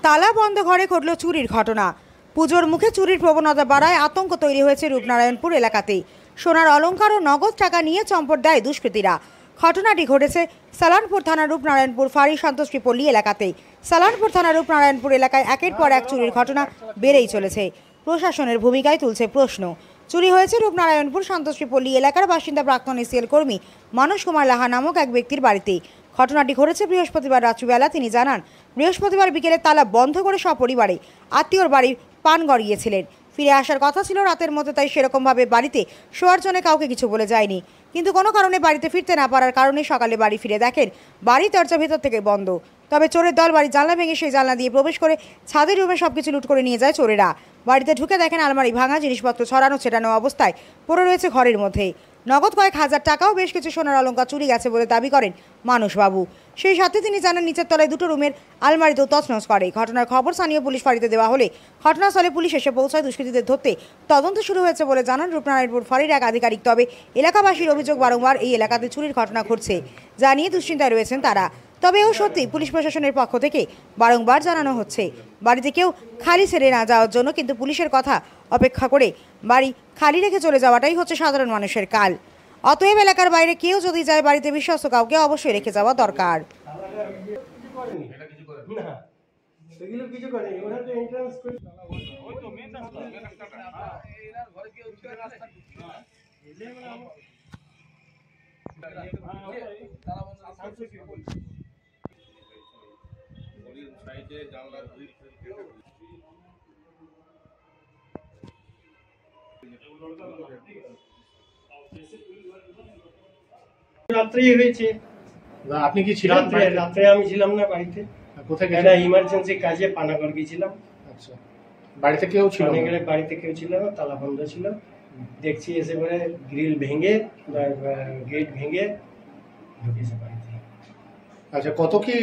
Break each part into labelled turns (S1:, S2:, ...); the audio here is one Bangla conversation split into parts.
S1: তালা বন্ধ ঘরে ঘটল চুরির ঘটনা। পুজোর মুখে চুরির প্রবণতা বাড়ায় আতঙ্ক তৈরি হয়েছে রূপনারায়ণপুর এলাকাতে। সোনার অলংকার ও নগদ টাকা নিয়ে চম্পট দেয় দুষ্কৃতীরা। ঘটনাটি ঘটেছে সালানপুর থানার রূপনারায়ণপুর ফাঁড়ি সন্তোষী পল্লী এলাকাতে। সালানপুর থানার রূপনারায়ণপুর এলাকায় একের পর এক চুরির ঘটনা বেড়েই চলেছে। প্রশাসনের ভূমিকায় তুলছে প্রশ্ন। চুরি হয়েছে রূপনারায়ণপুর সন্তোষী পল্লী এলাকার বাসিন্দা প্রাক্তন এসিএল কর্মী মানস কুমার লাহা নামক এক ব্যক্তির বাড়িতে। ঘটনাটি ঘটেছে বৃহস্পতিবার রাত্রিবেলা। তিনি জানান, বৃহস্পতিবার বিকেলে তালা বন্ধ করে সপরিবারে আত্মীয়র বাড়ির পান গড়িয়েছিলেন। ফিরে আসার কথা ছিল রাতের মধ্যে, তাই সেরকমভাবে বাড়িতে শোয়ার জন্য কাউকে কিছু বলে যায়নি। কিন্তু কোনো কারণে বাড়িতে ফিরতে না পারার কারণে সকালে বাড়ি ফিরে দেখেন বাড়ির দরজা ভেতর থেকে বন্ধ। তবে চোরের দল বাড়ির জানলা ভেঙে সেই জানলা দিয়ে প্রবেশ করে ছাদের রুমে সবকিছু লুট করে নিয়ে যায় চোরেরা। বাড়িতে ঢুকে দেখেন আলমারি ভাঙা, জিনিসপত্র ছড়ানো ছেটানো অবস্থায় পড়ে রয়েছে ঘরের মধ্যে। নগদ কয়েক হাজার টাকাও বেশ কিছু সোনার অলংকার চুরি গেছে বলে দাবি করেন মানসবাবু। সেই সাথে তিনি জানান, নিচের তলায় দুটো রুমের আলমারিতেও তছনছ করে। ঘটনার খবর স্থানীয় পুলিশ ফাঁড়িতে দেওয়া হলে ঘটনাস্থলে পুলিশ এসে পৌঁছায়। দুষ্কৃতীদের ধরতে তদন্ত শুরু হয়েছে বলে জানান রূপনারায়ণপুর ফাঁড়ির এক আধিকারিক। তবে এলাকাবাসীর অভিযোগ, বারংবার এই এলাকাতে চুরির ঘটনা ঘটছে, যা নিয়ে দুশ্চিন্তায় রয়েছেন তারা। তবে এও সত্যি, পুলিশ প্রশাসনের পক্ষ থেকে বারংবার জানানো হচ্ছে বাড়িতে কেউ খালি ছেড়ে না যাওয়ার জন্য, কিন্তু পুলিশের কথা অপেক্ষা করে বাড়ি খালি রেখে চলে যাওয়াটাই হচ্ছে সাধারণ মানুষের কাল। অতএব এলাকার বাইরে কেউ যদি যায়, বাড়িতে বিশ্বস্ত কাউকে অবশ্যই রেখে যাওয়া দরকার।
S2: রাত্রেই হয়েছে।
S3: আপনি কি ছিলেন?
S2: রাত্রে আমি ছিলাম না বাড়িতে।
S3: কোথায়
S2: একটা ইমার্জেন্সি কাজে পানাগড় গেছিলাম।
S3: আচ্ছা, বাড়িতে কেউ ছিল না?
S2: বাড়িতে কেউ ছিল না, তালা বন্ধ ছিল। দেখছি এসে পরে গ্রিল ভেঙে, গেট ভেঙে ঢুকেছে বাড়িতে।
S3: আচ্ছা, কত কি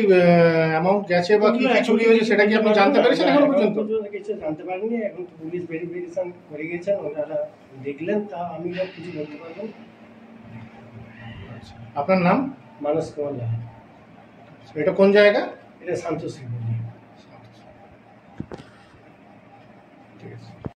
S3: অ্যামাউন্ট গেছে বা কি কি চুরি হয়েছে সেটা কি আপনি জানতে পেরেছেন এখনো পর্যন্ত?
S2: কিছু জানতে পারিনি। এখন পুলিশ ভেরিফিকেশন করে গেছেন, ওনারা দেখলেন, তা আমি কিছু বলতে পারবো না।
S3: আপনার নাম?
S2: মানস কুমার লাহা।
S3: এটা কোন জায়গা?
S2: এটা সন্তোষী।